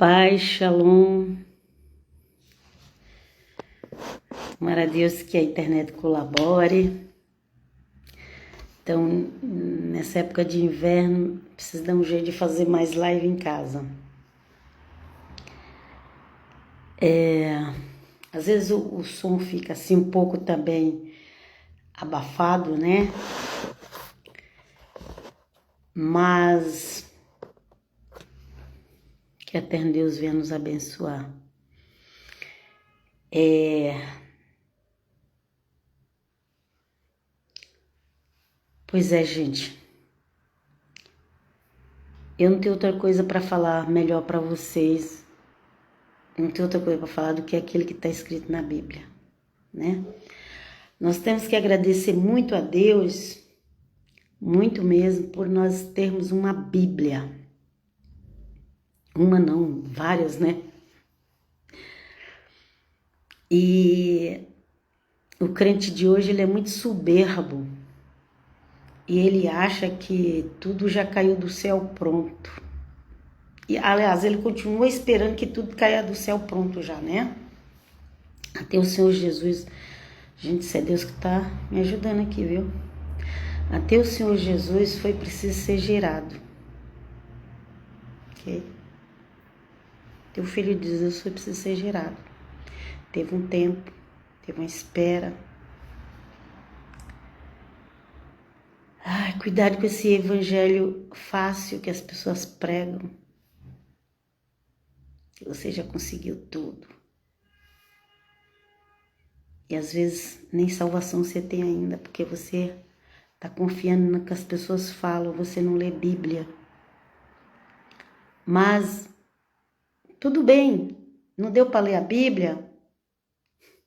Paz, Shalom. Tomara a Deus que a internet colabore. Então, nessa época de inverno, preciso dar um jeito de fazer mais live em casa. Às vezes o som fica assim um pouco também abafado, né? Mas que a Eterno Deus venha nos abençoar. Pois é, gente. Eu não tenho outra coisa para falar melhor para vocês. Não tenho outra coisa para falar do que aquilo que está escrito na Bíblia, né? Nós temos que agradecer muito a Deus, muito mesmo, por nós termos uma Bíblia. Uma não, várias, né? E o crente de hoje, ele é muito soberbo. E ele acha que tudo já caiu do céu pronto. E, aliás, ele continua esperando que tudo caia do céu pronto já, né? Até o Senhor Jesus. Gente, isso é Deus que tá me ajudando aqui, viu? Até o Senhor Jesus foi preciso ser gerado. Ok? Até o Filho de Deus foi preciso ser gerado. Teve um tempo, teve uma espera. Ai, cuidado com esse evangelho fácil que as pessoas pregam. Que você já conseguiu tudo. E às vezes nem salvação você tem ainda, porque você tá confiando no que as pessoas falam, você não lê Bíblia. Mas tudo bem, não deu para ler a Bíblia?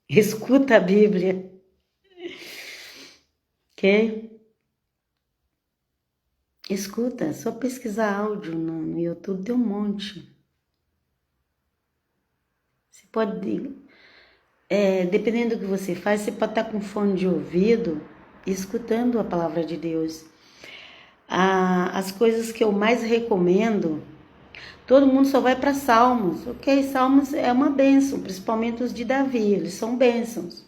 Escuta a Bíblia. Ok? Escuta, é só pesquisar áudio no YouTube, tem um monte. Você pode, dependendo do que você faz, você pode estar com fone de ouvido, escutando a palavra de Deus. As coisas que eu mais recomendo, todo mundo só vai para Salmos. Ok, Salmos é uma bênção, principalmente os de Davi, eles são bênçãos.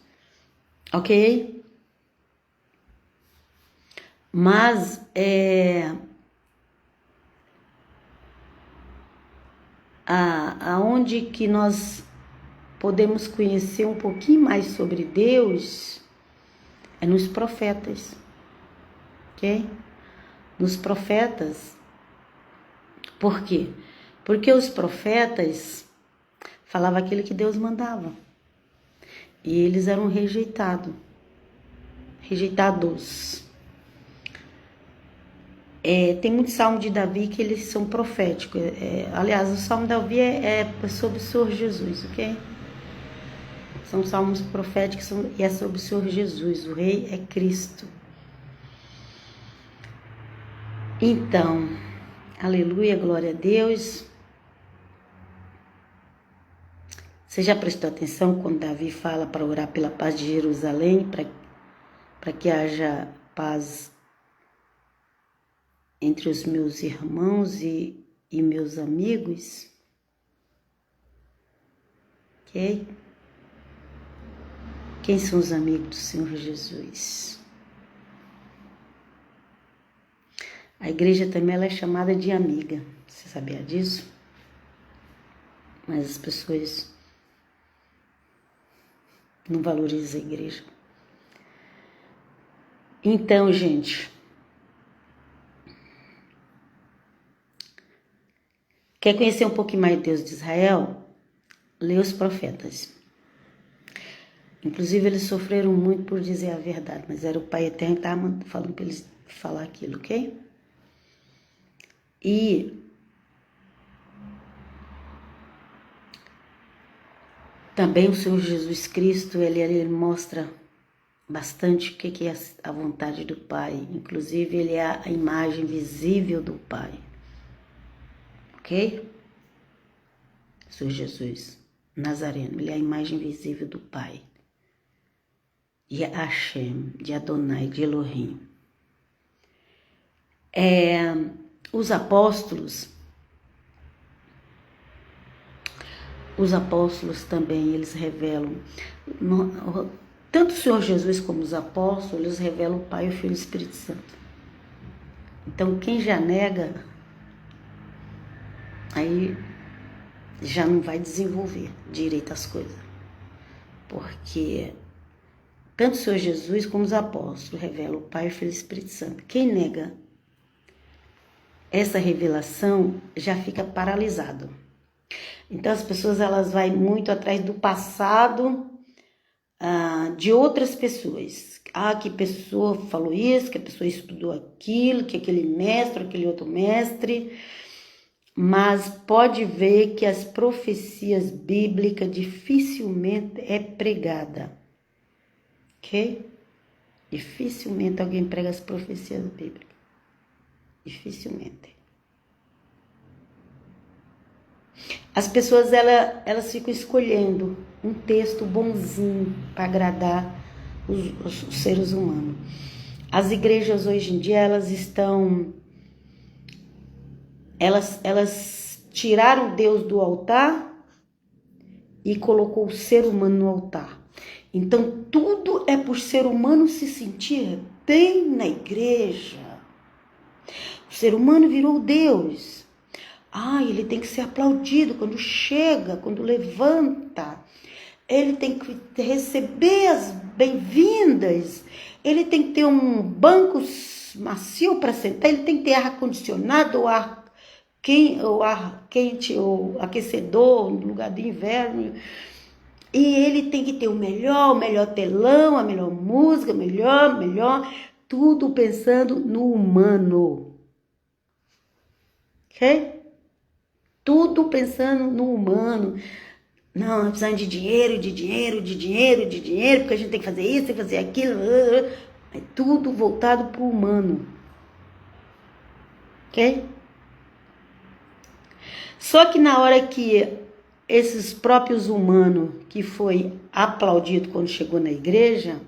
Ok? Mas, aonde que nós podemos conhecer um pouquinho mais sobre Deus é nos profetas, ok? Nos profetas. Por quê? Porque os profetas falavam aquilo que Deus mandava. E eles eram rejeitados. Tem muito salmo de Davi que eles são proféticos. Aliás, o salmo de Davi é sobre o Senhor Jesus, ok? São salmos proféticos e é sobre o Senhor Jesus. O Rei é Cristo. Então, aleluia, glória a Deus. Você já prestou atenção quando Davi fala para orar pela paz de Jerusalém, para que haja paz entre os meus irmãos e meus amigos? Ok? Quem são os amigos do Senhor Jesus? A igreja também ela é chamada de amiga. Você sabia disso? Mas as pessoas não valorizam a igreja. Então, gente, quer conhecer um pouquinho mais de Deus de Israel? Lê os profetas. Inclusive, eles sofreram muito por dizer a verdade, mas era o Pai Eterno que estava falando para eles falar aquilo, ok? E também o Senhor Jesus Cristo, ele mostra bastante o que é a vontade do Pai. Inclusive, ele é a imagem visível do Pai. Ok? O Senhor Jesus Nazareno, ele é a imagem visível do Pai. De Hashem, de Adonai, de Elohim. Os apóstolos, Os apóstolos também, eles revelam. Tanto o Senhor Jesus como os apóstolos, eles revelam o Pai, o Filho e o Espírito Santo. Então, quem já nega, aí já não vai desenvolver direito as coisas. Porque tanto o Senhor Jesus como os apóstolos revelam o Pai, o Filho e o Espírito Santo. Quem nega essa revelação já fica paralisado. Então as pessoas elas vão muito atrás do passado de outras pessoas. Que pessoa falou isso, que a pessoa estudou aquilo, que aquele mestre, aquele outro mestre. Mas pode ver que as profecias bíblicas dificilmente é pregada. Ok? Dificilmente alguém prega as profecias bíblicas. Dificilmente. As pessoas elas ficam escolhendo um texto bonzinho para agradar os seres humanos. As igrejas hoje em dia elas tiraram Deus do altar e colocou o ser humano no altar. Então tudo é por ser humano se sentir bem na igreja. O ser humano virou Deus. Ele tem que ser aplaudido quando chega, quando levanta. Ele tem que receber as bem-vindas. Ele tem que ter um banco macio para sentar. Ele tem que ter ar-condicionado ou ar quente ou aquecedor no lugar do inverno. E ele tem que ter o melhor telão, a melhor música, melhor. Tudo pensando no humano. Ok? Tudo pensando no humano. Não, nós precisamos de dinheiro, porque a gente tem que fazer isso, tem que fazer aquilo. É tudo voltado para o humano. Ok? Só que na hora que esses próprios humanos, que foi aplaudido quando chegou na igreja,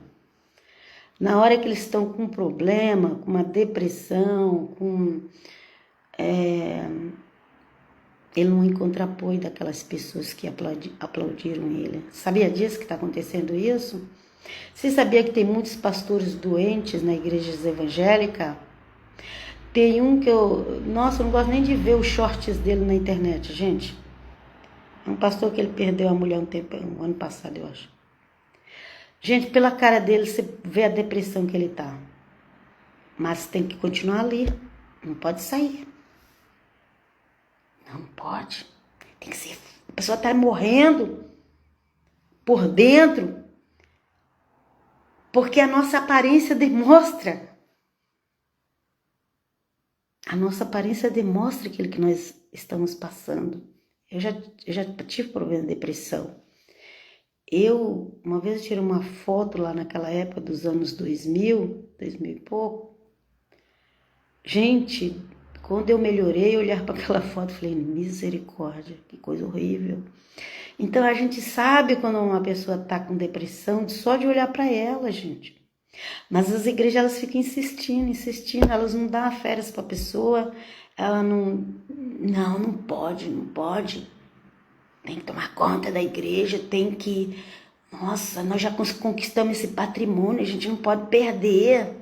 na hora que eles estão com um problema, com uma depressão, ele não encontra apoio daquelas pessoas que aplaudiram ele. Sabia disso que está acontecendo isso? Você sabia que tem muitos pastores doentes na igreja evangélica? Tem um que eu não gosto nem de ver os shorts dele na internet, gente. É um pastor que ele perdeu a mulher um ano passado, eu acho. Gente, pela cara dele, você vê a depressão que ele tá. Mas tem que continuar ali. Não pode sair. Não pode. Tem que ser. A pessoa tá morrendo por dentro. Porque a nossa aparência demonstra. A nossa aparência demonstra aquilo que nós estamos passando. Eu já tive problema de depressão. Uma vez eu tirei uma foto lá naquela época dos anos 2000 e pouco. Gente, quando eu melhorei, eu olhar para aquela foto e falei, misericórdia, que coisa horrível. Então a gente sabe quando uma pessoa está com depressão só de olhar para ela, gente. Mas as igrejas elas ficam insistindo, elas não dão férias para a pessoa, ela não pode. Tem que tomar conta da igreja, nossa, nós já conquistamos esse patrimônio, a gente não pode perder.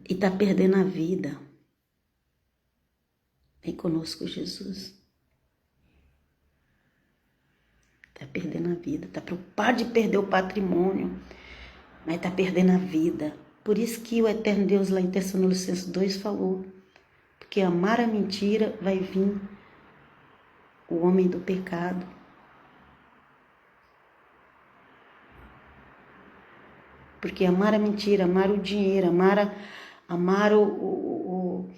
E tá perdendo a vida. Vem conosco, Jesus. Tá perdendo a vida, tá preocupado de perder o patrimônio, mas tá perdendo a vida. Por isso que o eterno Deus lá em Tessalonicenses 2 falou, porque amar a mentira vai vir o homem do pecado. Porque amar a mentira, amar o dinheiro, amar o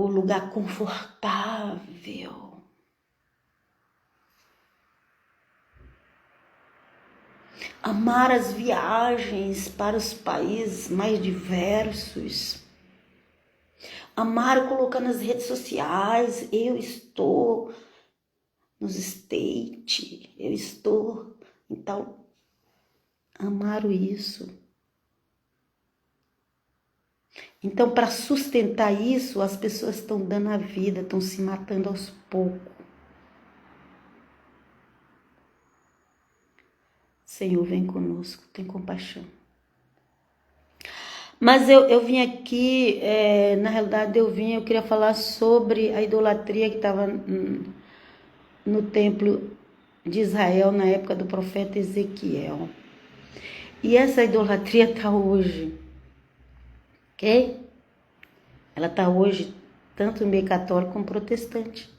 lugar confortável. Amar as viagens para os países mais diversos. Amar colocar nas redes sociais, eu estou nos States, eu estou. Então, amar isso. Então, para sustentar isso, as pessoas estão dando a vida, estão se matando aos poucos. Senhor, vem conosco, tem compaixão. Mas eu vim aqui, na realidade eu queria falar sobre a idolatria que estava no templo de Israel na época do profeta Ezequiel. E essa idolatria está hoje, ok? Ela está hoje tanto no meio católico como protestante.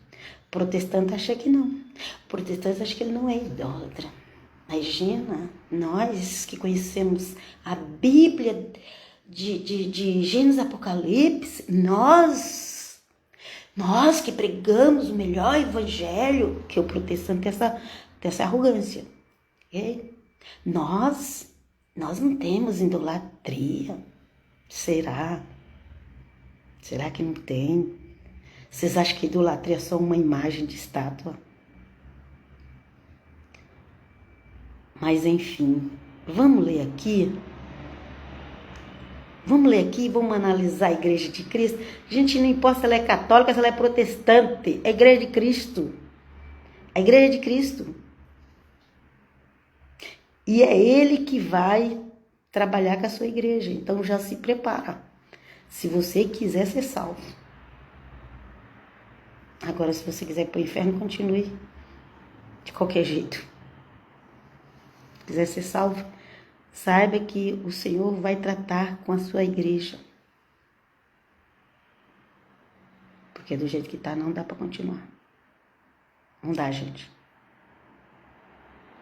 Protestante acha que não. Protestante acha que ele não é idólatra. Imagina, nós que conhecemos a Bíblia de Gênesis Apocalipse, nós que pregamos o melhor evangelho, que o protestante tem essa arrogância. Okay? Nós não temos idolatria. Será? Será que não tem? Vocês acham que idolatria é só uma imagem de estátua? Mas enfim, vamos ler aqui e vamos analisar a Igreja de Cristo. Gente, não importa se ela é católica, se ela é protestante, é a Igreja de Cristo. A Igreja de Cristo. E é Ele que vai trabalhar com a sua igreja. Então já se prepara. Se você quiser ser salvo. Agora, se você quiser ir para o inferno, continue de qualquer jeito. Se quiser ser salvo, saiba que o Senhor vai tratar com a sua igreja. Porque do jeito que está, não dá para continuar. Não dá, gente.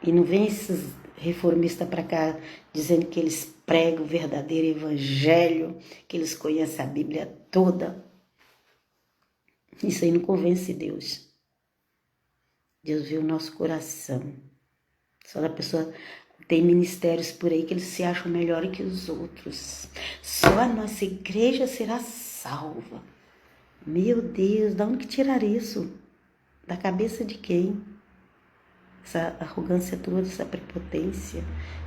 E não vem esses reformistas para cá dizendo que eles pregam o verdadeiro evangelho, que eles conhecem a Bíblia toda. Isso aí não convence Deus. Deus vê o nosso coração. Só da pessoa... Tem ministérios por aí que eles se acham melhores que os outros. Só a nossa igreja será salva. Meu Deus, de onde que tirar isso? Da cabeça de quem? Essa arrogância toda, essa prepotência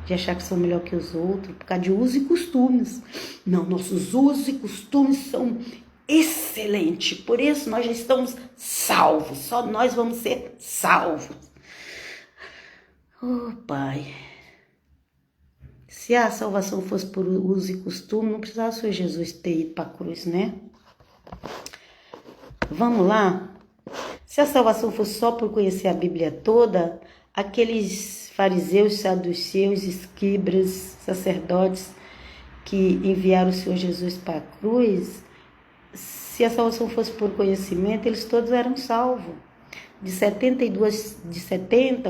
de achar que são melhor que os outros por causa de usos e costumes. Não, nossos usos e costumes são excelentes. Por isso nós já estamos salvos. Só nós vamos ser salvos. Oh, Pai... Se a salvação fosse por uso e costume, não precisava o Senhor Jesus ter ido para a cruz, né? Vamos lá? Se a salvação fosse só por conhecer a Bíblia toda, aqueles fariseus, saduceus, escribas, sacerdotes que enviaram o Senhor Jesus para a cruz, se a salvação fosse por conhecimento, eles todos eram salvos. De 70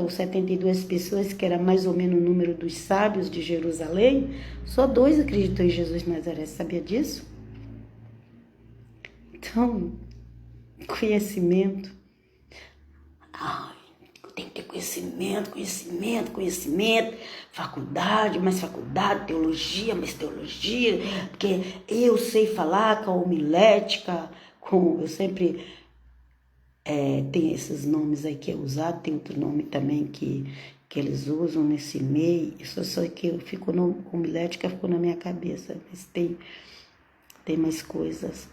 ou 72 pessoas, que era mais ou menos o número dos sábios de Jerusalém, só 2 acreditou em Jesus de Nazaré. Sabia disso? Então, conhecimento. Tem que ter conhecimento. Faculdade, mais faculdade, teologia, mais teologia. Porque eu sei falar com a homilética, eu sempre... tem esses nomes aí que é usado, tem outro nome também que eles usam nesse meio. Isso só que eu fico no homilética, ficou na minha cabeça, mas tem mais coisas.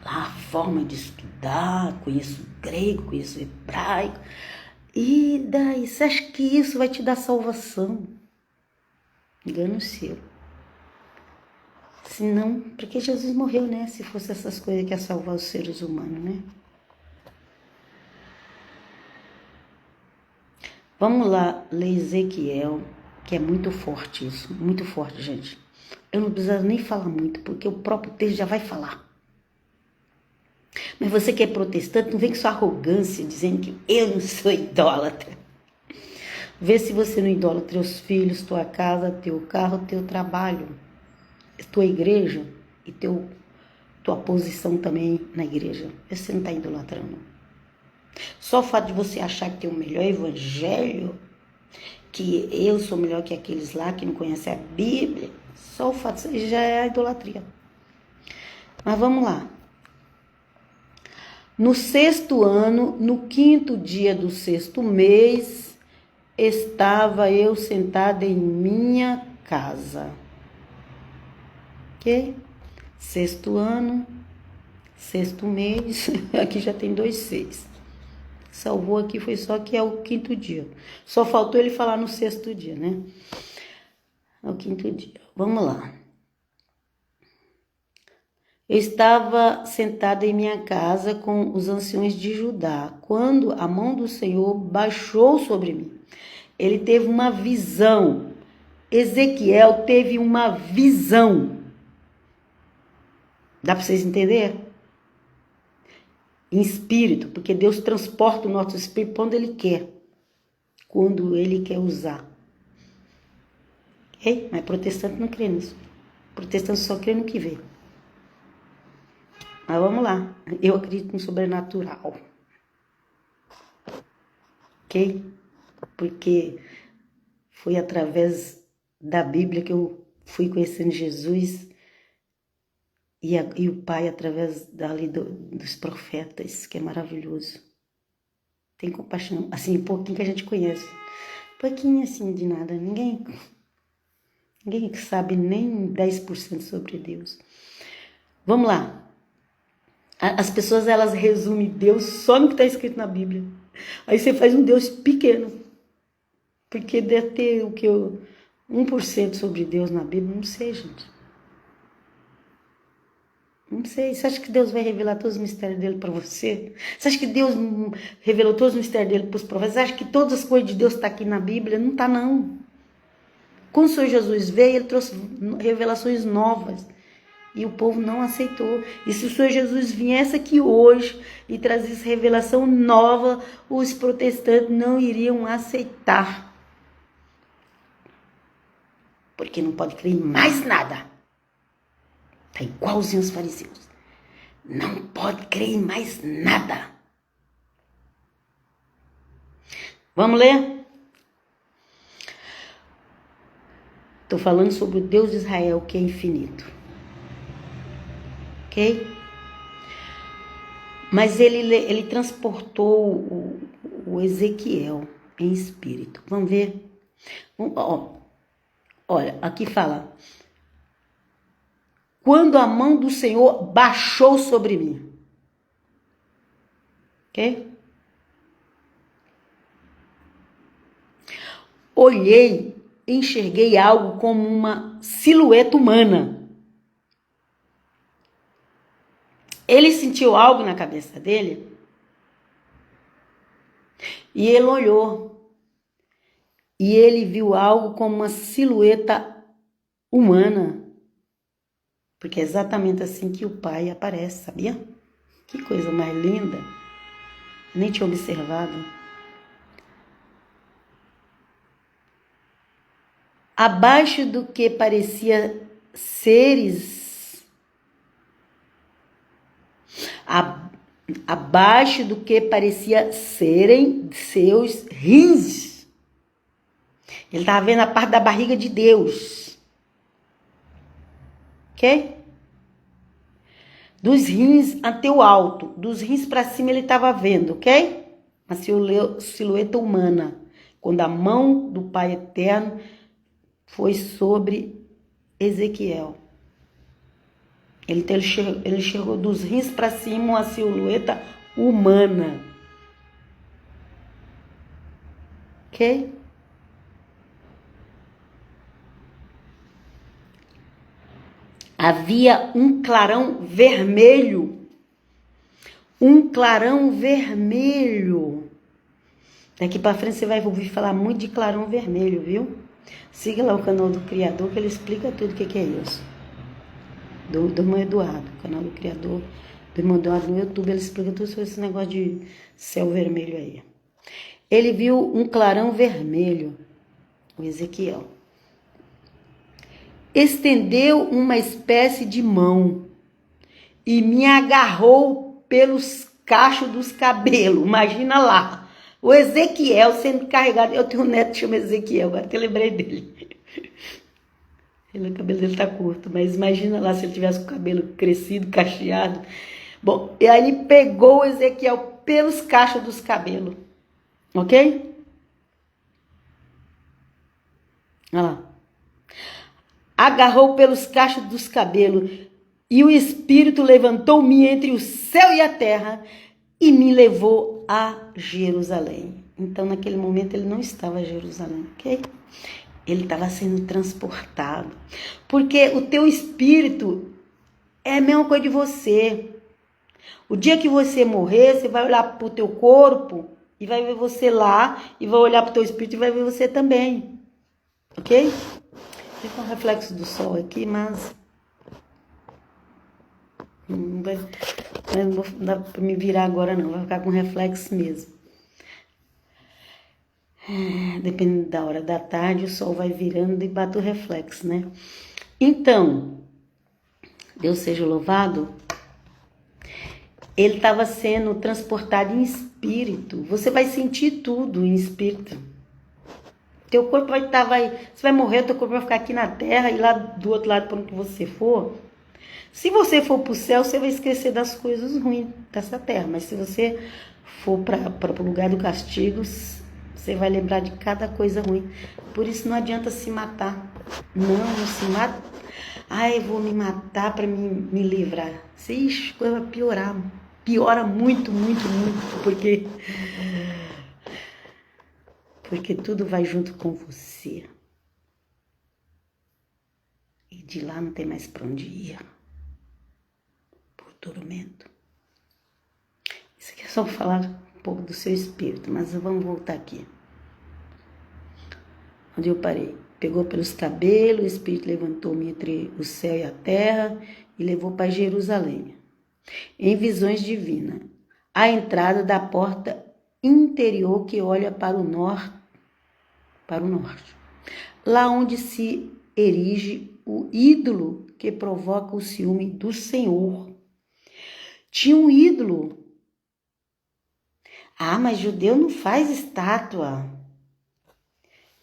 Lá a forma de estudar, conheço grego, conheço hebraico. E daí, você acha que isso vai te dar salvação? Engano seu. Se não, porque Jesus morreu, né? Se fosse essas coisas que ia salvar os seres humanos, né? Vamos lá ler Ezequiel, que é muito forte isso. Muito forte, gente. Eu não preciso nem falar muito, porque o próprio texto já vai falar. Mas você que é protestante, não vem com sua arrogância dizendo que eu não sou idólatra. Vê se você não idolatra teus filhos, tua casa, teu carro, teu trabalho, tua igreja e tua posição também na igreja. Vê se você não está idolatrando. Só o fato de você achar que tem o melhor evangelho, que eu sou melhor que aqueles lá que não conhecem a Bíblia, só o fato disso já é a idolatria. Mas vamos lá. No 6º ano, no 5º dia do 6º mês, estava eu sentada em minha casa. Ok? 6º ano, 6º mês, aqui já tem 2 6. Salvou aqui foi só que é o 5º dia. Só faltou ele falar no 6º dia, né? É o 5º dia. Vamos lá. Eu estava sentada em minha casa com os anciões de Judá, quando a mão do Senhor baixou sobre mim. Ele teve uma visão. Ezequiel teve uma visão. Dá para vocês entenderem? Em espírito, porque Deus transporta o nosso espírito quando Ele quando Ele quer usar. Okay? Mas protestante não crê nisso. Protestante só crê no que vê. Mas vamos lá, eu acredito no sobrenatural. Ok? Porque foi através da Bíblia que eu fui conhecendo Jesus e o Pai através dos profetas, que é maravilhoso. Tem compaixão, assim, um pouquinho que a gente conhece. Pouquinho assim de nada, ninguém sabe nem 10% sobre Deus. Vamos lá. As pessoas, elas resumem Deus só no que está escrito na Bíblia. Aí você faz um Deus pequeno. Porque deve ter 1% sobre Deus na Bíblia. Não sei, gente. Não sei. Você acha que Deus vai revelar todos os mistérios dele para você? Você acha que Deus revelou todos os mistérios dele para os profetas? Você acha que todas as coisas de Deus estão aqui na Bíblia? Não está, não. Quando o Senhor Jesus veio, ele trouxe revelações novas. E o povo não aceitou. E se o Senhor Jesus viesse aqui hoje e trazesse revelação nova, os protestantes não iriam aceitar. Porque não pode crer em mais nada. Está igualzinho os fariseus. Não pode crer em mais nada. Vamos ler? Estou falando sobre o Deus de Israel, que é infinito. Ok? Mas ele transportou o Ezequiel em espírito. Vamos ver? Olha, aqui fala. Quando a mão do Senhor baixou sobre mim. Ok? Olhei e enxerguei algo como uma silhueta humana. Ele sentiu algo na cabeça dele e ele olhou. E ele viu algo como uma silhueta humana. Porque é exatamente assim que o Pai aparece, sabia? Que coisa mais linda. Nem tinha observado. Abaixo do que parecia seres, abaixo do que parecia serem seus rins. Ele estava vendo a parte da barriga de Deus. Ok? Dos rins até o alto, dos rins para cima ele estava vendo, ok? Uma silhueta humana. Quando a mão do Pai Eterno foi sobre Ezequiel. Ele enxergou dos rins para cima uma silhueta humana. Ok? Havia um clarão vermelho. Um clarão vermelho. Daqui para frente você vai ouvir falar muito de clarão vermelho, viu? Siga lá o canal do Criador que ele explica tudo o que é isso. Do irmão Eduardo, o canal do Criador, do irmão Eduardo no YouTube, ele explica tudo sobre esse negócio de céu vermelho aí. Ele viu um clarão vermelho, o Ezequiel. Estendeu uma espécie de mão e me agarrou pelos cachos dos cabelos. Imagina lá, o Ezequiel sendo carregado. Eu tenho um neto que chama Ezequiel, agora até lembrei dele. O cabelo dele tá curto, mas imagina lá se ele tivesse com o cabelo crescido, cacheado. Bom, e aí ele pegou o Ezequiel pelos cachos dos cabelos. Ok? Olha lá. Agarrou pelos cachos dos cabelos e o Espírito levantou-me entre o céu e a terra e me levou a Jerusalém. Então, naquele momento, ele não estava em Jerusalém, ok? Ele estava sendo transportado. Porque o teu espírito é a mesma coisa de você. O dia que você morrer, você vai olhar para o teu corpo e vai ver você lá, e vai olhar para o teu espírito e vai ver você também. Ok? Tem um reflexo do sol aqui, mas não vou dar para me virar agora não, vai ficar com reflexo mesmo. Dependendo da hora da tarde, o sol vai virando e bate o reflexo, né? Então, Deus seja louvado, ele estava sendo transportado em espírito. Você vai sentir tudo em espírito. Teu corpo vai estar, você vai morrer, teu corpo vai ficar aqui na terra e lá do outro lado, para onde você for. Se você for para o céu, você vai esquecer das coisas ruins dessa terra. Mas se você for para o lugar do castigo, você vai lembrar de cada coisa ruim. Por isso não adianta se matar. Não se mata. Ai, eu vou me matar para me livrar. Ixi, coisa vai piorar. Piora muito, muito, muito. Porque tudo vai junto com você. E de lá não tem mais para onde ir. Por tormento. Isso aqui é só para falar um pouco do seu espírito, mas vamos voltar aqui. Onde eu parei. Pegou pelos cabelos, o espírito levantou-me entre o céu e a terra e levou para Jerusalém. Em visões divinas, à entrada da porta interior que olha para o norte, lá onde se erige o ídolo que provoca o ciúme do Senhor. Tinha um ídolo. Mas judeu não faz estátua.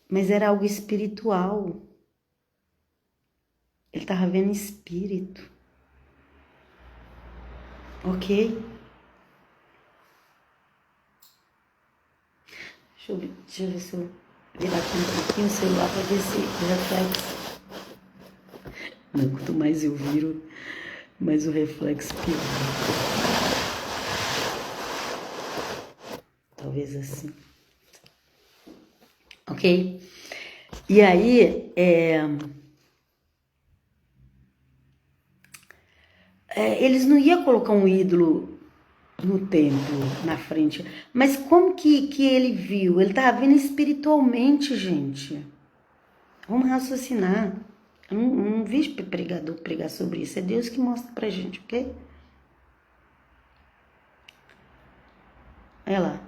Mas era algo espiritual. Ele estava vendo espírito. Ok? Deixa eu ver se eu virar aqui um pouquinho o celular para ver se reflexo. Não, quanto mais eu viro, mais o reflexo pior. Talvez assim. Ok? E aí, eles não iam colocar um ídolo no templo, na frente. Mas como que ele viu? Ele estava vendo espiritualmente, gente. Vamos raciocinar. Eu não vejo pregador pregar sobre isso. É Deus que mostra pra gente, ok? Olha lá.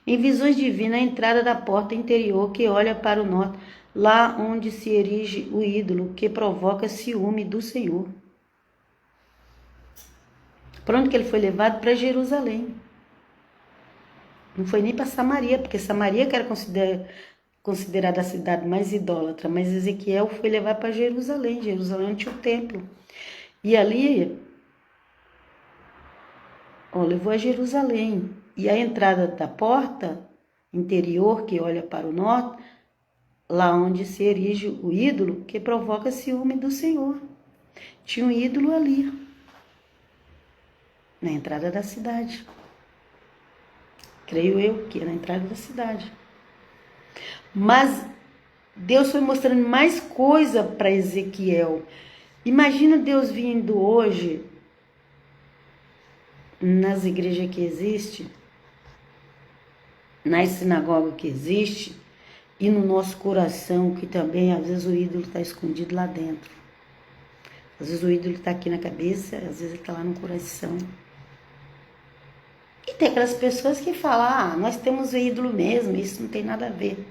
Em visões divinas, a entrada da porta interior que olha para o norte, lá onde se erige o ídolo que provoca ciúme do Senhor. Para onde que ele foi levado? Para Jerusalém. Não foi nem para Samaria, porque Samaria que era considerada a cidade mais idólatra, mas Ezequiel foi levar para Jerusalém. Jerusalém tinha o templo. E ali, levou a Jerusalém. E a entrada da porta interior, que olha para o norte, lá onde se erige o ídolo, que provoca ciúme do Senhor. Tinha um ídolo ali, na entrada da cidade. Creio eu que é na entrada da cidade. Mas Deus foi mostrando mais coisa para Ezequiel. Imagina Deus vindo hoje nas igrejas que existem, nas sinagogas que existem, e no nosso coração, que também às vezes o ídolo está escondido lá dentro. Às vezes o ídolo está aqui na cabeça, às vezes ele está lá no coração. E tem aquelas pessoas que falam, nós temos o ídolo mesmo, isso não tem nada a ver.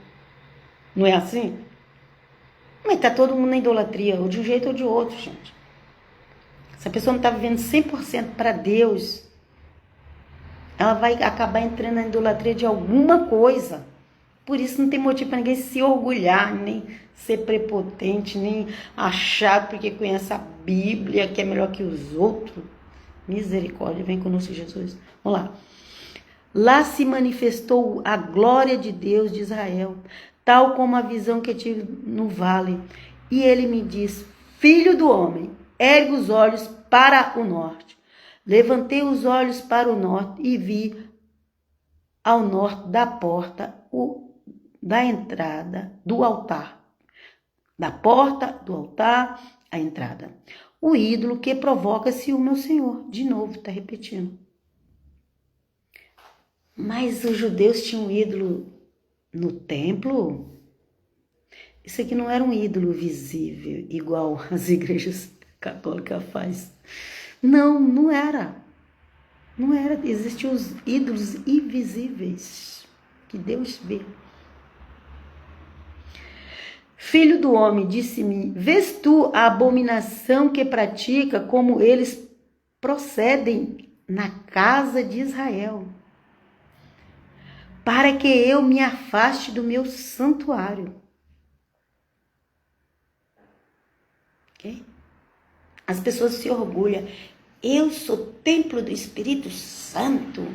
Não é assim? Mas está todo mundo na idolatria, ou de um jeito ou de outro, gente. Se a pessoa não está vivendo 100% para Deus, ela vai acabar entrando na idolatria de alguma coisa. Por isso não tem motivo para ninguém se orgulhar, nem ser prepotente, nem achar porque conhece a Bíblia que é melhor que os outros. Misericórdia, vem conosco, Jesus. Vamos lá. Lá se manifestou a glória de Deus de Israel, tal como a visão que tive no vale. E ele me diz, filho do homem, ergue os olhos para o norte. Levantei os olhos para o norte e vi ao norte da porta da entrada do altar. Da porta do altar à entrada. O ídolo que provoca-se o meu Senhor. De novo, está repetindo. Mas os judeus tinham um ídolo no templo? Isso aqui não era um ídolo visível, igual as igrejas católicas fazem. Não, não era. Não era. Existiam os ídolos invisíveis, que Deus vê. Filho do homem, disse-me, vês tu a abominação que pratica, como eles procedem na casa de Israel, para que eu me afaste do meu santuário. Okay? As pessoas se orgulham. Eu sou templo do Espírito Santo.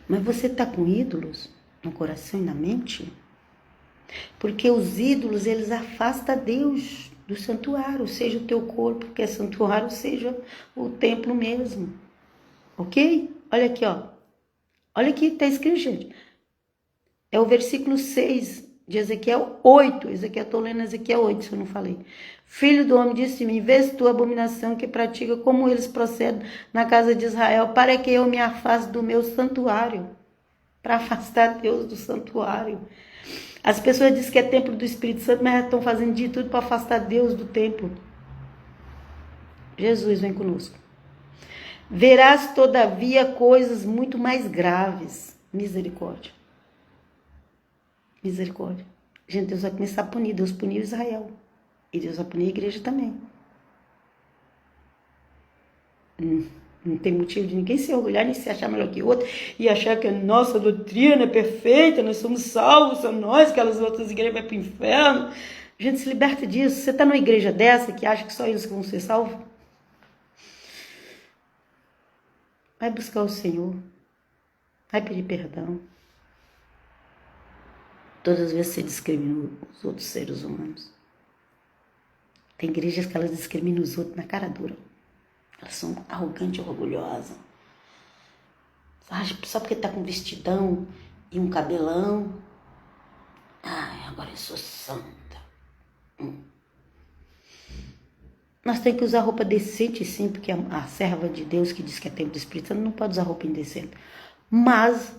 Mas você está com ídolos no coração e na mente? Porque os ídolos, eles afastam Deus do santuário, seja o teu corpo, que é santuário, seja o templo mesmo. Ok? Olha aqui, ó. Olha aqui, está escrito, gente. É o versículo 6 de Ezequiel 8. Ezequiel, estou lendo Ezequiel 8, se eu não falei. Filho do homem, disse-me, vês tu a abominação que pratica, como eles procedem na casa de Israel, para que eu me afaste do meu santuário. Para afastar Deus do santuário. As pessoas dizem que é templo do Espírito Santo, mas estão fazendo de tudo para afastar Deus do templo. Jesus vem conosco. Verás, todavia, coisas muito mais graves. Misericórdia. Misericórdia. Gente, Deus vai começar a punir. Deus puniu Israel. E Deus vai punir a igreja também. Não tem motivo de ninguém se orgulhar, nem se achar melhor que o outro, e achar que a nossa doutrina é perfeita, nós somos salvos, são nós, aquelas outras igrejas vão para o inferno. Gente, se liberta disso. Você está numa igreja dessa que acha que só eles que vão ser salvos? Vai buscar o Senhor. Vai pedir perdão. Todas as vezes você discrimina os outros seres humanos. Tem igrejas que elas discriminam os outros na cara dura. Elas são arrogantes e orgulhosas. Só porque tá com vestidão e um cabelão. Ai, agora eu sou santa. Nós temos que usar roupa decente, sim, porque a serva de Deus que diz que é templo do Espírito Santo não pode usar roupa indecente. Mas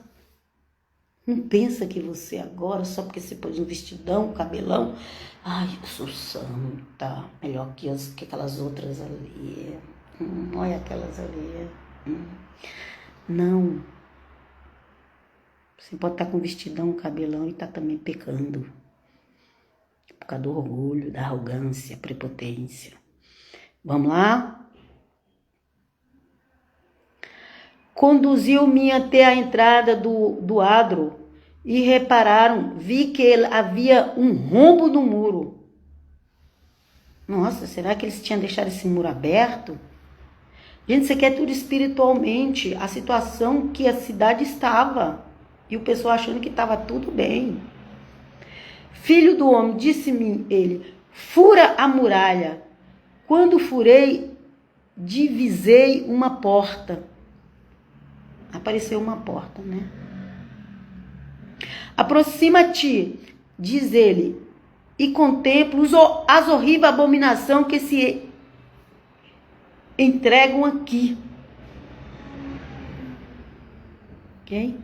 não pensa que você agora, só porque você pôs um vestidão, um cabelão, ai, eu sou santa, melhor que aquelas outras ali. Olha aquelas ali. Não. Você pode estar com vestidão, cabelão e estar também pecando. Por causa do orgulho, da arrogância, prepotência. Vamos lá? Conduziu-me até a entrada do adro e repararam, vi que havia um rombo no muro. Nossa, será que eles tinham deixado esse muro aberto? Gente, isso aqui é tudo espiritualmente, a situação que a cidade estava. E o pessoal achando que estava tudo bem. Filho do homem, disse-me ele, fura a muralha. Quando furei, divisei uma porta. Apareceu uma porta, né? Aproxima-te, diz ele, e contempla as horríveis abominações que se entregam aqui. Ok?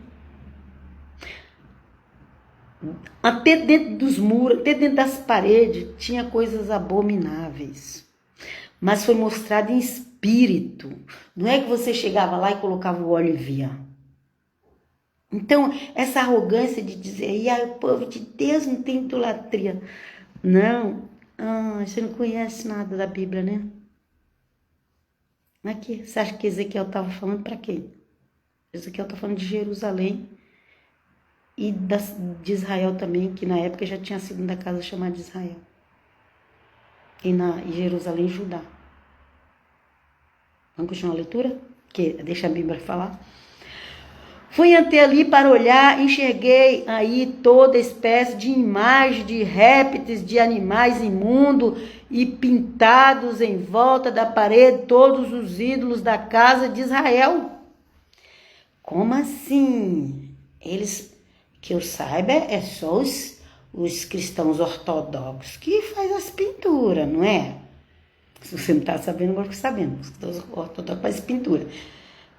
Até dentro dos muros, até dentro das paredes, tinha coisas abomináveis. Mas foi mostrado em espírito. Não é que você chegava lá e colocava o óleo e via. Então, essa arrogância de dizer, o povo de Deus não tem idolatria. Não, você não conhece nada da Bíblia, né? Aqui, você acha que Ezequiel estava falando para quem? Ezequiel está falando de Jerusalém e de Israel também, que na época já tinha a segunda casa chamada de Israel. E em Jerusalém, Judá. Vamos continuar a leitura? Deixa a Bíblia falar. Fui até ali para olhar, enxerguei aí toda espécie de imagem de répteis, de animais imundos e pintados em volta da parede todos os ídolos da casa de Israel. Como assim? Eles, que eu saiba, é só os cristãos ortodoxos que faz as pinturas, não é? Se você não está sabendo, agora fica sabendo. Os cristãos ortodoxos fazem pintura.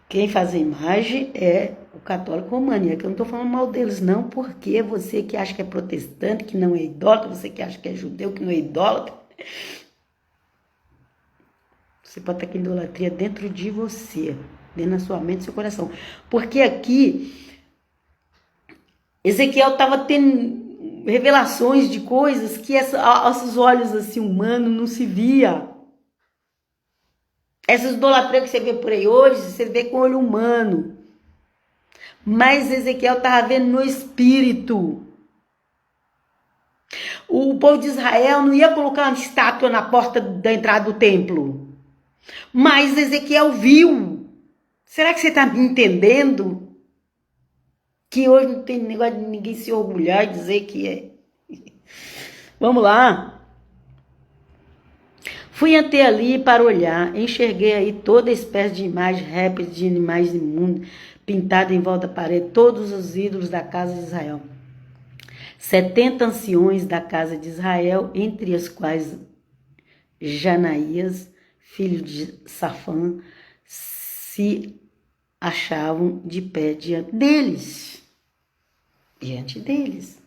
Quem faz a imagem é o católico romano. E aqui eu não estou falando mal deles, não, porque você que acha que é protestante, que não é idólatra, você que acha que é judeu, que não é idólatra, você pode estar com idolatria dentro de você, dentro da sua mente e seu coração. Porque aqui, Ezequiel estava tendo revelações de coisas que esses olhos assim humanos não se via. Essas idolatrias que você vê por aí hoje, você vê com o olho humano. Mas Ezequiel estava vendo no espírito. O povo de Israel não ia colocar uma estátua na porta da entrada do templo. Mas Ezequiel viu. Será que você está me entendendo? Que hoje não tem negócio de ninguém se orgulhar e dizer que é. Vamos lá. Fui até ali para olhar, enxerguei aí toda espécie de imagens répteis de animais imundos, pintada em volta da parede, todos os ídolos da casa de Israel. 70 anciões da casa de Israel, entre as quais Janaías, filho de Safã, se achavam de pé diante deles. Diante deles.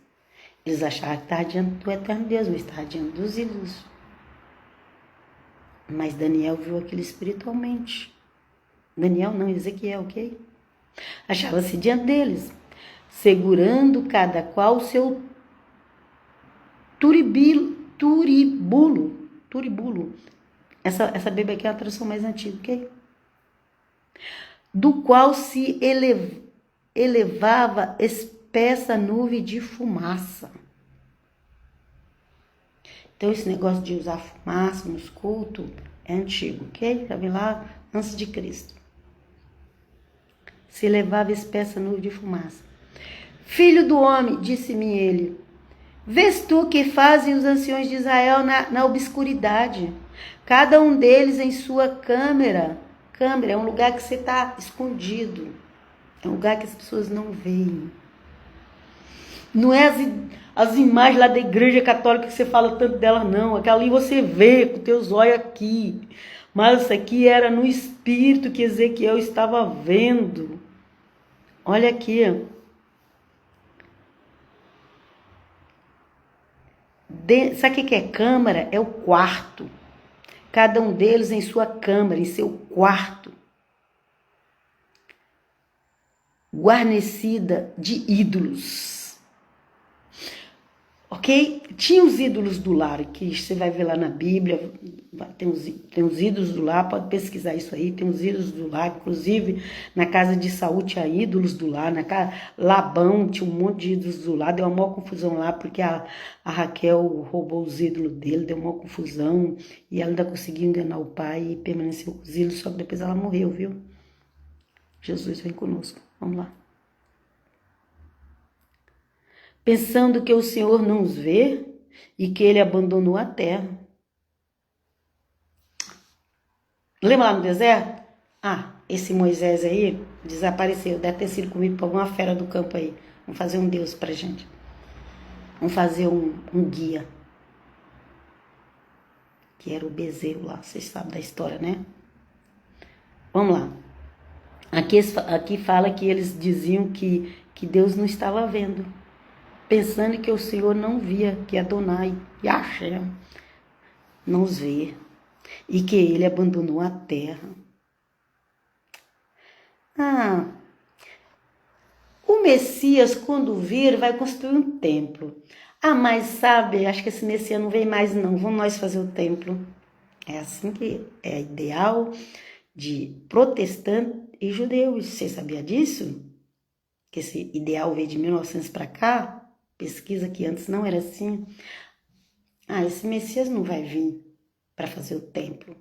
Eles achavam que estavam diante do eterno Deus, mas estavam diante dos ídolos. Mas Daniel viu aquilo espiritualmente. Daniel não, Ezequiel, ok? Achava-se diante deles, segurando cada qual o seu turibulo. Essa Bíblia aqui é uma tradução mais antiga, ok? Do qual se elevava espessa nuvem de fumaça. Então, esse negócio de usar fumaça nos cultos é antigo, ok? Já vem lá antes de Cristo. Se elevava espessa nuvem de fumaça. Filho do homem, disse-me ele, vês tu que fazem os anciões de Israel na obscuridade, cada um deles em sua câmara. Câmara é um lugar que você está escondido, é um lugar que as pessoas não veem. Não é as imagens lá da igreja católica que você fala tanto dela, não. Aquela ali você vê com teus olhos aqui. Mas isso aqui era no espírito que Ezequiel estava vendo. Olha aqui. Sabe o que é câmara? É o quarto. Cada um deles em sua câmara, em seu quarto. Guarnecida de ídolos. Ok? Tinha os ídolos do lar, que você vai ver lá na Bíblia, tem os ídolos do lar, pode pesquisar isso aí, tem os ídolos do lar, inclusive na casa de Saul tinha ídolos do lar, na casa Labão tinha um monte de ídolos do lar, deu uma maior confusão lá, porque a Raquel roubou os ídolos dele, deu uma confusão, e ela ainda conseguiu enganar o pai e permaneceu com os ídolos, só que depois ela morreu, viu? Jesus vem conosco, vamos lá. Pensando que o Senhor não os vê e que ele abandonou a terra. Lembra lá no deserto? Esse Moisés aí desapareceu, deve ter sido comido por alguma fera do campo aí. Vamos fazer um Deus pra gente. Vamos fazer um guia. Que era o bezerro lá, vocês sabem da história, né? Vamos lá. Aqui fala que eles diziam que Deus não estava vendo. Pensando que o Senhor não via, que Adonai, Yahshua, não os vê, e que ele abandonou a terra. O Messias, quando vir, vai construir um templo. Mas sabe, acho que esse Messias não vem mais não, vamos nós fazer o templo. É assim que é ideal de protestante e judeus. Você sabia disso? Que esse ideal veio de 1900 para cá? Pesquisa que antes não era assim. Esse Messias não vai vir para fazer o templo.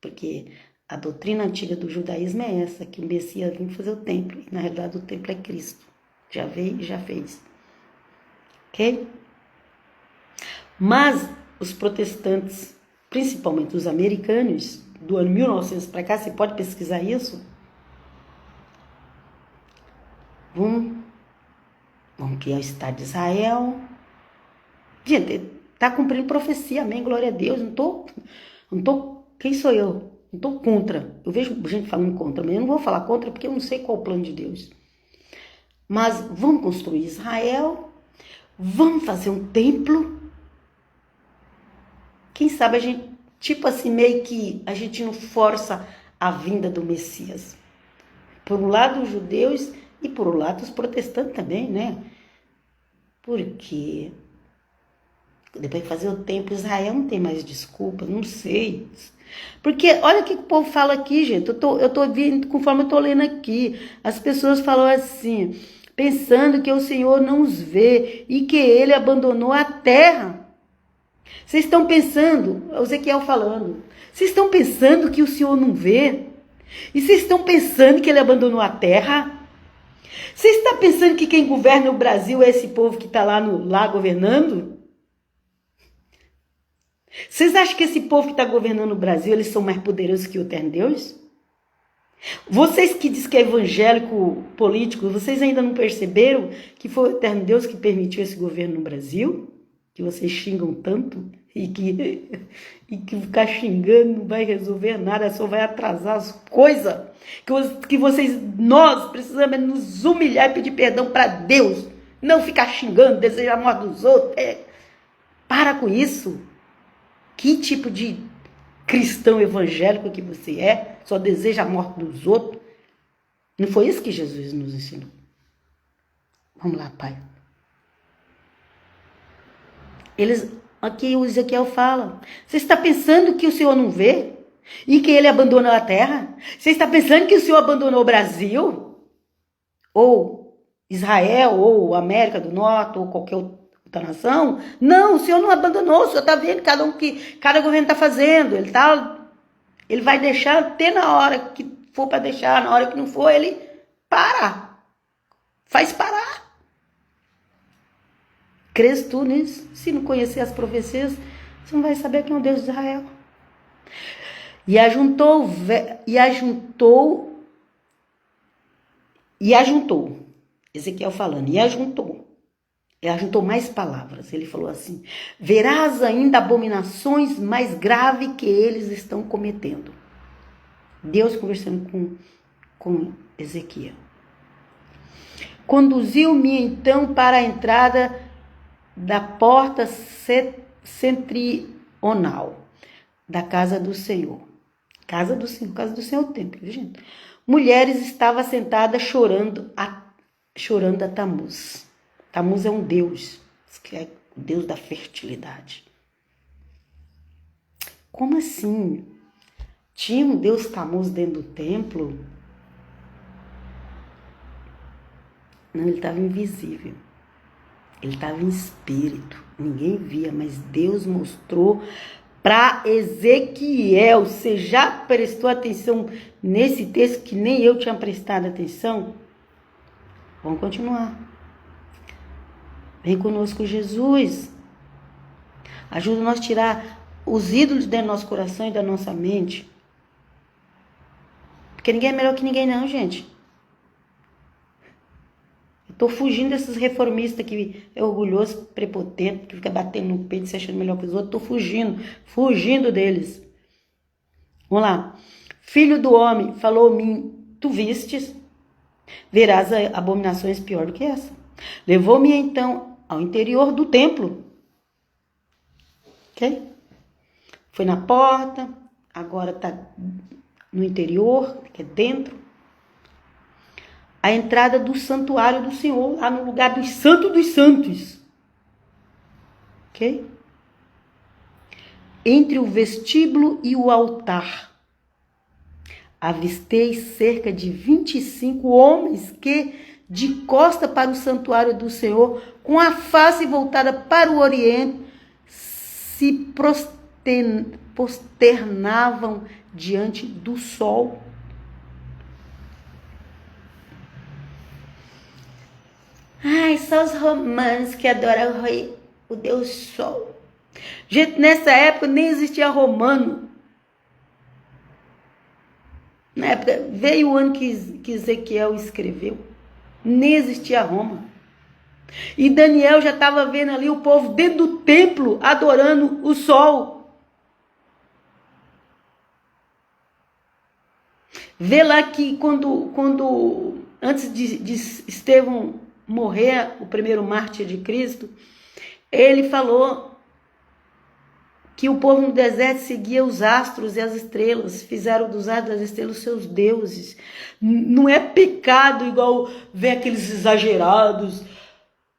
Porque a doutrina antiga do judaísmo é essa, que o Messias vem fazer o templo. E na realidade o templo é Cristo. Já veio e já fez. Ok? Mas os protestantes, principalmente os americanos, do ano 1900 para cá, você pode pesquisar isso? Vamos criar o Estado de Israel. Gente, tá cumprindo profecia, amém, glória a Deus. Não tô, quem sou eu? Não tô contra. Eu vejo gente falando contra, mas eu não vou falar contra porque eu não sei qual é o plano de Deus. Mas vamos construir Israel, vamos fazer um templo. Quem sabe a gente, tipo assim, meio que a gente não força a vinda do Messias. Por um lado os judeus e por um lado os protestantes também, né? Porque depois de fazer o templo, Israel não tem mais desculpa, não sei. Porque olha o que o povo fala aqui, gente. Eu tô vendo, conforme eu tô lendo aqui, as pessoas falam assim, pensando que o Senhor não os vê e que ele abandonou a terra. Vocês estão pensando, o Ezequiel falando, vocês estão pensando que o Senhor não vê? E vocês estão pensando que ele abandonou a terra? Vocês estão pensando que quem governa o Brasil é esse povo que está lá governando? Vocês acham que esse povo que está governando o Brasil, eles são mais poderosos que o eterno Deus? Vocês que dizem que é evangélico político, vocês ainda não perceberam que foi o eterno Deus que permitiu esse governo no Brasil? Que vocês xingam tanto e que ficar xingando não vai resolver nada, só vai atrasar as coisas. Nós precisamos nos humilhar e pedir perdão para Deus. Não ficar xingando, desejar a morte dos outros. Para com isso. Que tipo de cristão evangélico que você é? Só deseja a morte dos outros? Não foi isso que Jesus nos ensinou? Vamos lá, Pai. Aqui o Ezequiel fala, você está pensando que o Senhor não vê? E que ele abandonou a terra? Você está pensando que o Senhor abandonou o Brasil? Ou Israel, ou América do Norte, ou qualquer outra nação? Não, o Senhor não abandonou, o Senhor está vendo cada governo está fazendo. Ele vai deixar até na hora que for para deixar, na hora que não for, ele faz parar. Crês tu nisso? Se não conhecer as profecias, você não vai saber quem é o Deus de Israel. E ajuntou, Ezequiel falando, e ajuntou mais palavras. Ele falou assim, verás ainda abominações mais graves que eles estão cometendo. Deus conversando com Ezequiel. Conduziu-me então para a entrada da porta setentrional da casa do Senhor. Casa do Senhor é o templo, viu, gente? Mulheres estavam sentadas chorando a Tamuz. Tamuz é um deus, que é o deus da fertilidade. Como assim? Tinha um deus Tamuz dentro do templo? Não, ele estava invisível. Ele estava em espírito, ninguém via, mas Deus mostrou para Ezequiel. Você já prestou atenção nesse texto que nem eu tinha prestado atenção? Vamos continuar. Vem conosco, Jesus. Ajuda nós a tirar os ídolos do nosso coração e da nossa mente. Porque ninguém é melhor que ninguém não, gente. Tô fugindo desses reformistas que é orgulhoso, prepotente, que fica batendo no peito, se achando melhor que os outros. Tô fugindo deles. Vamos lá. Filho do homem, falou-me, tu vistes, verás abominações pior do que essa. Levou-me então ao interior do templo. Ok? Foi na porta, agora tá no interior, que é dentro. A entrada do santuário do Senhor, lá no lugar dos santos. Ok? Entre o vestíbulo e o altar, avistei cerca de 25 homens que, de costa para o santuário do Senhor, com a face voltada para o oriente, se prosternavam diante do sol. Ai, só os romanos que adoram o Deus Sol. Gente, nessa época nem existia romano. Na época, veio o ano que Ezequiel escreveu. Nem existia Roma. E Daniel já estava vendo ali o povo dentro do templo adorando o sol. Vê lá que antes de Estevão morrer, o primeiro mártir de Cristo, ele falou que o povo no deserto seguia os astros e as estrelas, fizeram dos astros e das estrelas seus deuses. Não é pecado igual ver aqueles exagerados.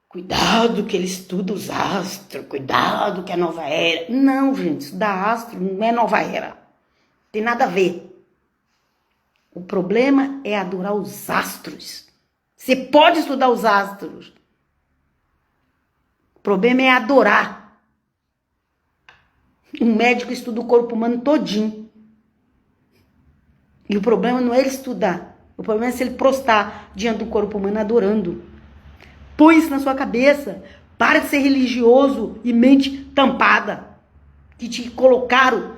Cuidado que ele estuda os astros, cuidado que é nova era. Não, gente, estudar astro não é nova era. Tem nada a ver. O problema é adorar os astros. Você pode estudar os astros. O problema é adorar. Um médico estuda o corpo humano todinho. E o problema não é ele estudar. O problema é se ele prostrar diante do corpo humano adorando. Põe isso na sua cabeça. Para de ser religioso e mente tampada. Que te colocaram,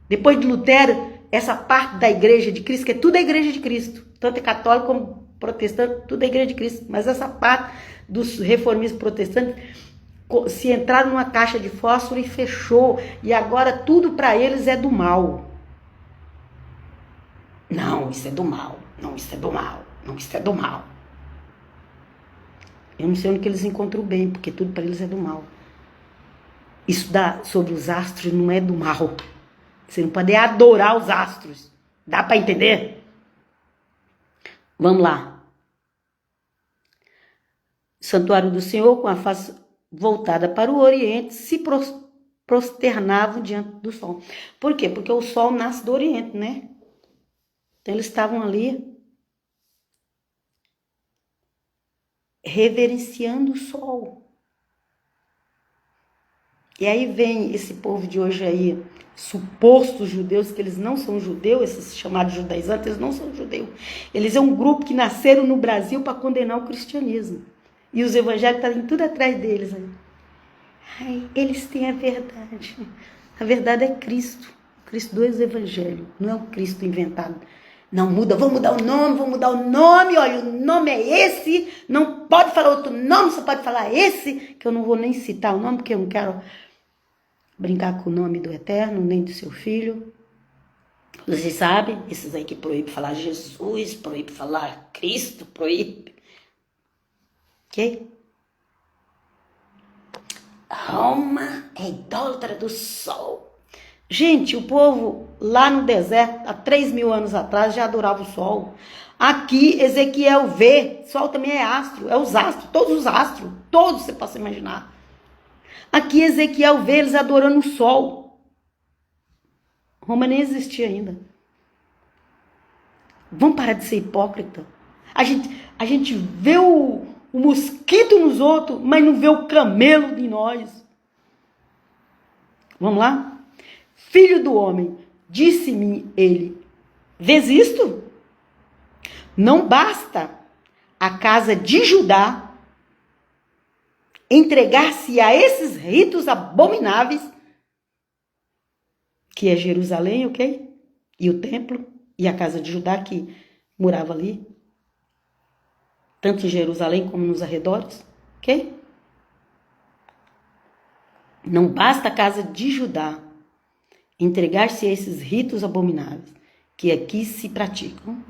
depois de Lutero, essa parte da igreja de Cristo, que é tudo a igreja de Cristo. Tanto é católico como protestante, tudo é a igreja de Cristo. Mas essa parte dos reformistas protestantes se entraram numa caixa de fósforo e fechou. E agora tudo para eles é do mal. Não, isso é do mal. Não, isso é do mal. Não, isso é do mal. Eu não sei onde que eles encontram o bem, porque tudo para eles é do mal. Estudar sobre os astros não é do mal. Você não pode adorar os astros. Dá para entender? Vamos lá. Santuário do Senhor, com a face voltada para o Oriente, se prosternavam diante do sol. Por quê? Porque o sol nasce do Oriente, né? Então eles estavam ali reverenciando o sol. E aí vem esse povo de hoje aí, supostos judeus, que eles não são judeus, esses chamados judaizantes, eles não são judeus. Eles é um grupo que nasceram no Brasil para condenar o cristianismo. E os evangélicos estão tudo atrás deles. Né? Ai, eles têm a verdade. A verdade é Cristo. Cristo do evangelho, não é o Cristo inventado. Não muda, vamos mudar o nome, olha, o nome é esse, não pode falar outro nome, só pode falar esse, que eu não vou nem citar o nome, porque eu não quero brincar com o nome do Eterno, nem do seu Filho. Vocês sabem, esses aí que proíbem falar Jesus, proíbem falar Cristo, proíbem. Ok? Roma é idólatra do sol. Gente, o povo lá no deserto, há 3.000 anos atrás, já adorava o sol. Aqui, Ezequiel vê, sol também é astro, é os astros, todos você possa imaginar. Aqui, Ezequiel vê eles adorando o sol. Roma nem existia ainda. Vamos parar de ser hipócrita. A gente vê o mosquito nos outros, mas não vê o camelo em nós. Vamos lá? Filho do homem, disse-me ele, vês isto? Não basta a casa de Judá entregar-se a esses ritos abomináveis, que é Jerusalém, ok? E o templo, e a casa de Judá que morava ali, tanto em Jerusalém como nos arredores, ok? Não basta a casa de Judá entregar-se a esses ritos abomináveis que aqui se praticam.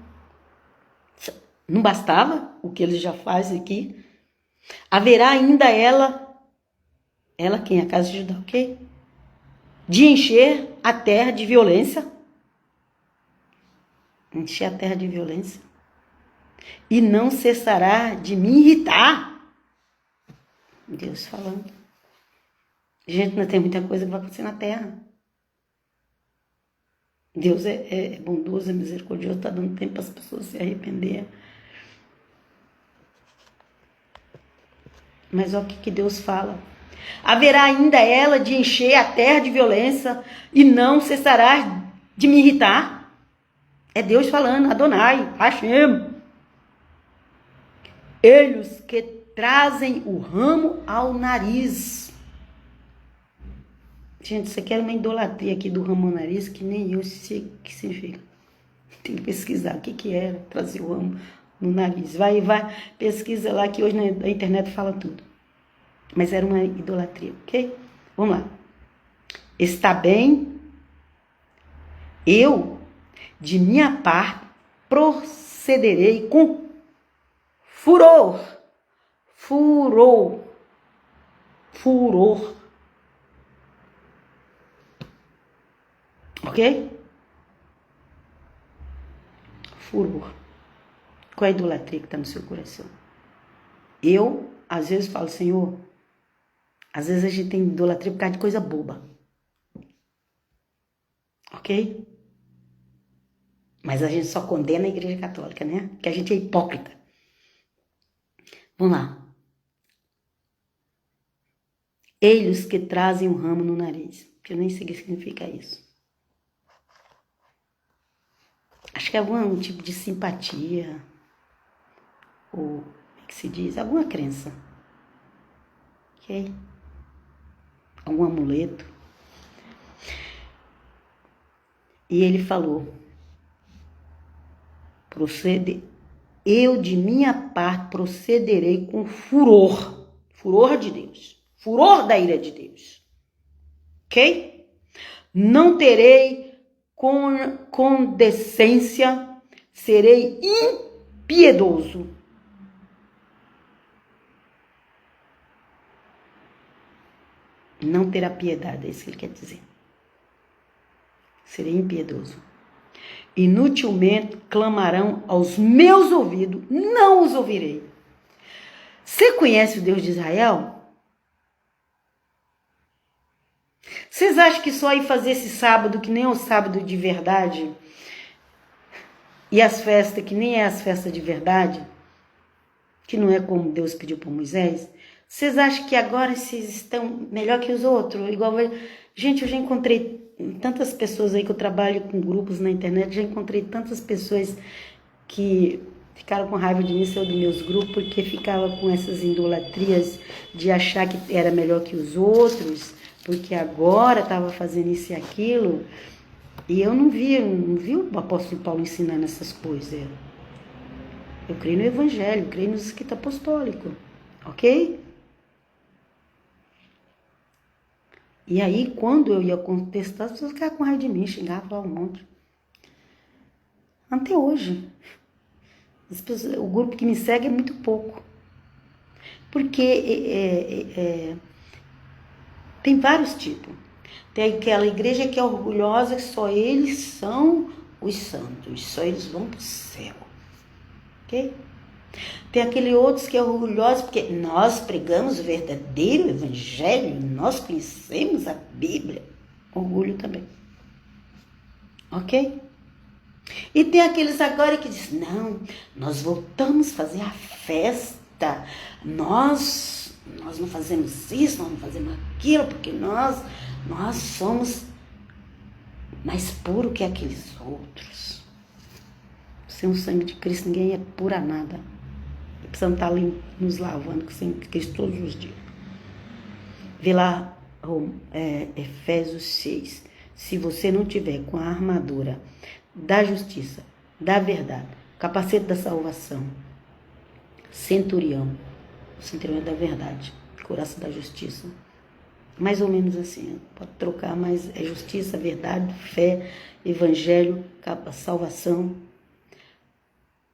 Não bastava o que eles já fazem aqui? Haverá ainda ela quem? A casa de Judá, ok? De encher a terra de violência. Encher a terra de violência. E não cessará de me irritar. Deus falando. Gente, não tem muita coisa que vai acontecer na terra. Deus é bondoso, é misericordioso, está dando tempo para as pessoas se arrepender. Mas olha o que Deus fala. Haverá ainda ela de encher a terra de violência e não cessará de me irritar. É Deus falando, Adonai, Hashem. Eles que trazem o ramo ao nariz. Gente, isso aqui era uma idolatria aqui do ramo ao nariz, que nem eu sei o que significa. Tem que pesquisar o que era trazer o ramo no nariz. Vai, pesquisa lá que hoje na internet fala tudo. Mas era uma idolatria, ok? Vamos lá. Está bem, eu, de minha parte, procederei com furor. Ok? Furor. Qual é a idolatria que está no seu coração? Eu, às vezes, falo, Senhor, às vezes a gente tem idolatria por causa de coisa boba. Ok? Mas a gente só condena a Igreja Católica, né? Que a gente é hipócrita. Vamos lá. Eles que trazem um ramo no nariz. Que eu nem sei o que significa isso. Acho que é algum tipo de simpatia. Ou, como é que se diz? Alguma crença. Ok? Algum amuleto. E ele falou, eu de minha parte procederei com furor de Deus, furor da ira de Deus, ok? Não terei condescência, serei impiedoso. Não terá piedade, é isso que ele quer dizer. Serei impiedoso. Inutilmente clamarão aos meus ouvidos, não os ouvirei. Você conhece o Deus de Israel? Vocês acham que só ir fazer esse sábado, que nem é o sábado de verdade, e as festas, que nem é as festas de verdade, que não é como Deus pediu para Moisés, vocês acham que agora vocês estão melhor que os outros? Igual, gente, eu já encontrei tantas pessoas aí que eu trabalho com grupos na internet, já encontrei tantas pessoas que ficaram com raiva de mim, saiu dos meus grupos, porque ficava com essas idolatrias de achar que era melhor que os outros, porque agora estava fazendo isso e aquilo. E eu não vi o apóstolo Paulo ensinando essas coisas. Eu creio no evangelho, creio nos escritos apostólicos, ok? E aí, quando eu ia contestar, as pessoas ficavam com raiva de mim, xingavam um monte. Até hoje. O grupo que me segue é muito pouco. Porque tem vários tipos. Tem aquela igreja que é orgulhosa, que só eles são os santos, só eles vão para o céu. Ok? Tem aquele outros que é orgulhoso porque nós pregamos o verdadeiro evangelho, nós conhecemos a Bíblia. Orgulho também. Ok? E tem aqueles agora que dizem, não, nós voltamos a fazer a festa, nós não fazemos isso, nós não fazemos aquilo, porque nós somos mais puros que aqueles outros. Sem o sangue de Cristo, ninguém é puro a nada. Precisamos estar ali nos lavando com o sangue de Cristo todos os dias. Vê lá Efésios 6. Se você não tiver com a armadura da justiça, da verdade, capacete da salvação, centurião é da verdade, couraça da justiça, mais ou menos assim, pode trocar, mas é justiça, verdade, fé, evangelho, salvação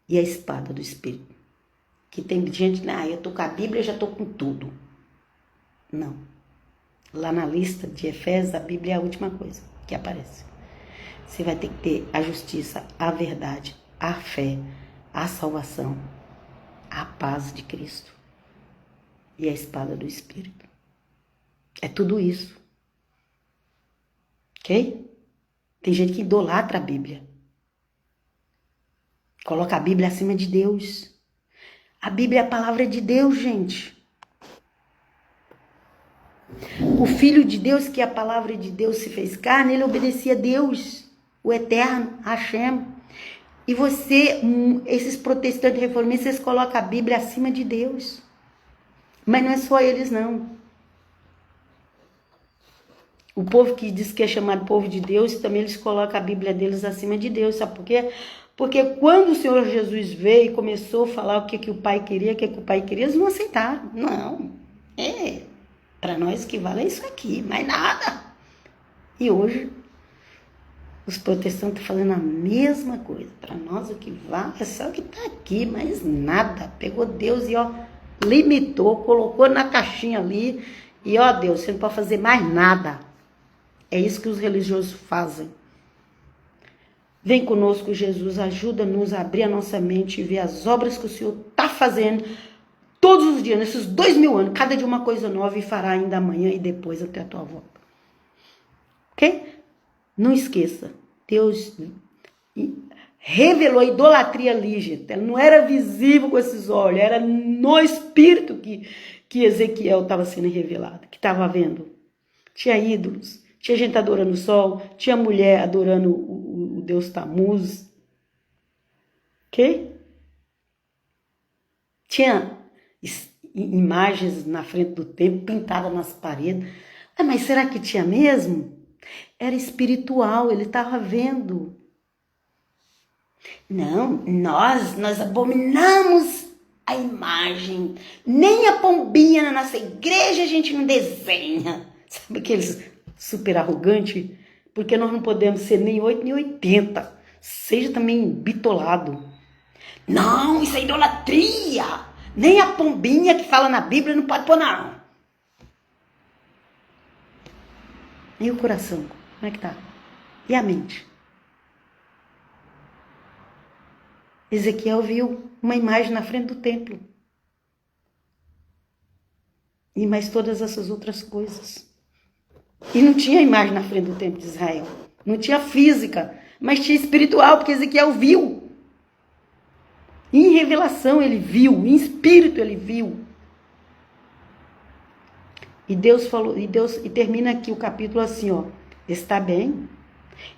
e a espada do Espírito. Que tem gente, eu tô com a Bíblia, já tô com tudo. Não. Lá na lista de Efésios, a Bíblia é a última coisa que aparece. Você vai ter que ter a justiça, a verdade, a fé, a salvação, a paz de Cristo e a espada do Espírito. É tudo isso. Ok? Tem gente que idolatra a Bíblia. Coloca a Bíblia acima de Deus. A Bíblia é a palavra de Deus, gente. O Filho de Deus, que é a palavra de Deus, se fez carne, ele obedecia a Deus, o Eterno, Hashem. E esses protestantes reformistas, colocam a Bíblia acima de Deus. Mas não é só eles, não. O povo que diz que é chamado povo de Deus, também eles colocam a Bíblia deles acima de Deus. Sabe por quê? Porque quando o Senhor Jesus veio e começou a falar o que o Pai queria, eles não aceitaram. Não, para nós que vale é isso aqui, mais nada. E hoje, os protestantes estão fazendo a mesma coisa. Para nós o que vale é só o que está aqui, mais nada. Pegou Deus e limitou, colocou na caixinha ali. E Deus, você não pode fazer mais nada. É isso que os religiosos fazem. Vem conosco, Jesus, ajuda-nos a abrir a nossa mente e ver as obras que o Senhor está fazendo todos os dias, nesses 2000 anos, cada dia uma coisa nova, e fará ainda amanhã e depois até a tua volta. Ok? Não esqueça, Deus revelou a idolatria lígita. Ela não era visível com esses olhos, era no espírito que Ezequiel estava sendo revelado, que estava vendo. Tinha ídolos, tinha gente adorando o sol, tinha mulher adorando o Deus Tamuz. Ok? Tinha imagens na frente do templo, pintadas nas paredes. Mas será que tinha mesmo? Era espiritual, ele estava vendo. Não, nós abominamos a imagem. Nem a pombinha na nossa igreja a gente não desenha. Sabe aqueles super arrogantes? Porque nós não podemos ser nem 8 nem 80. Seja também bitolado. Não, isso é idolatria. Nem a pombinha que fala na Bíblia não pode pôr, não. E o coração? Como é que tá? E a mente? Ezequiel viu uma imagem na frente do templo. E mais todas essas outras coisas. E não tinha imagem na frente do templo de Israel. Não tinha física, mas tinha espiritual, porque Ezequiel viu. Em revelação ele viu, em espírito ele viu. E Deus falou, e termina aqui o capítulo assim, está bem,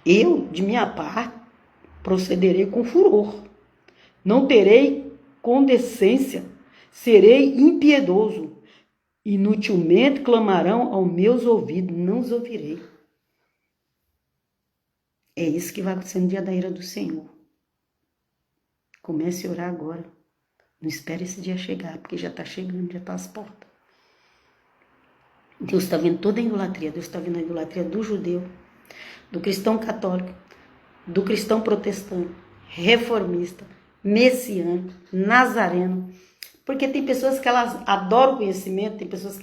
eu, de minha parte, procederei com furor. Não terei condescência, serei impiedoso. Inutilmente clamarão aos meus ouvidos, não os ouvirei. É isso que vai acontecer no dia da ira do Senhor. Comece a orar agora. Não espere esse dia chegar, porque já está chegando, já está às portas. Deus está vendo toda a idolatria. Deus está vendo a idolatria do judeu, do cristão católico, do cristão protestante, reformista, messiânico, nazareno. Porque tem pessoas que elas adoram conhecimento, tem pessoas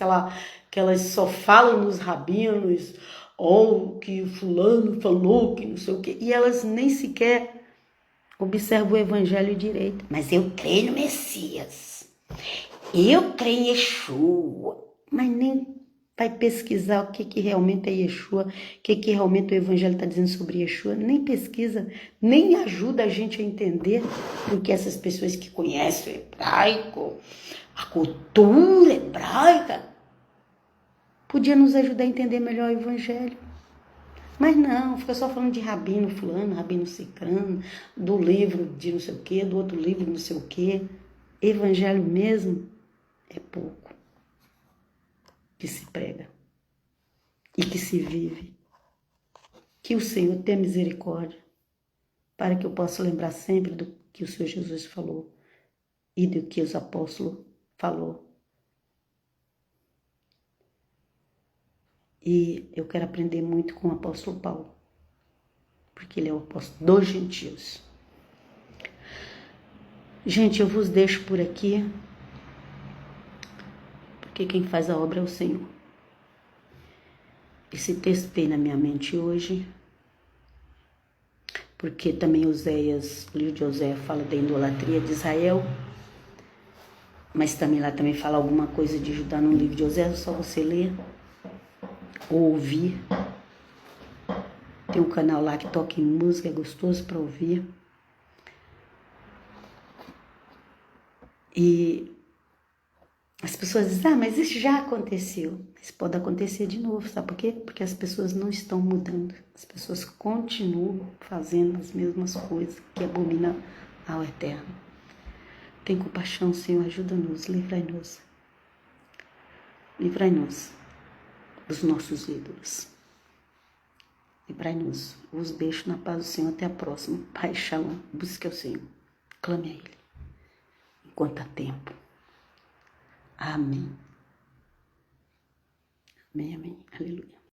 que elas só falam nos rabinos, ou que o fulano falou, que não sei o quê, e elas nem sequer observam o evangelho direito. Mas eu creio no Messias, eu creio em Yeshua, mas nem vai pesquisar o que realmente é Yeshua, o que realmente o evangelho está dizendo sobre Yeshua, nem pesquisa, nem ajuda a gente a entender, porque essas pessoas que conhecem o hebraico, a cultura hebraica, podia nos ajudar a entender melhor o evangelho. Mas não, fica só falando de rabino fulano, rabino cicrano, do livro de não sei o quê, do outro livro não sei o quê. Evangelho mesmo é pouco que se prega e que se vive. Que o Senhor tenha misericórdia, para que eu possa lembrar sempre do que o Senhor Jesus falou e do que os apóstolos falou. E eu quero aprender muito com o apóstolo Paulo, porque ele é o apóstolo dos gentios. Gente, eu vos deixo por aqui, porque quem faz a obra é o Senhor. Esse texto veio na minha mente hoje, porque também o livro de Oséias fala da idolatria de Israel, mas também lá também fala alguma coisa de Judá no livro de Oséias, é só você ler ou ouvir. Tem um canal lá que toca em música, é gostoso para ouvir. E as pessoas dizem, mas isso já aconteceu. Isso pode acontecer de novo, sabe por quê? Porque as pessoas não estão mudando. As pessoas continuam fazendo as mesmas coisas que abominam ao Eterno. Tem compaixão, Senhor, ajuda-nos, livrai-nos. Livrai-nos dos nossos ídolos. Livrai-nos. Os deixo na paz do Senhor. Até a próxima. Pai, shalom. Busque ao Senhor. Clame a Ele. Enquanto há tempo. Amém. Amém, amém. Aleluia.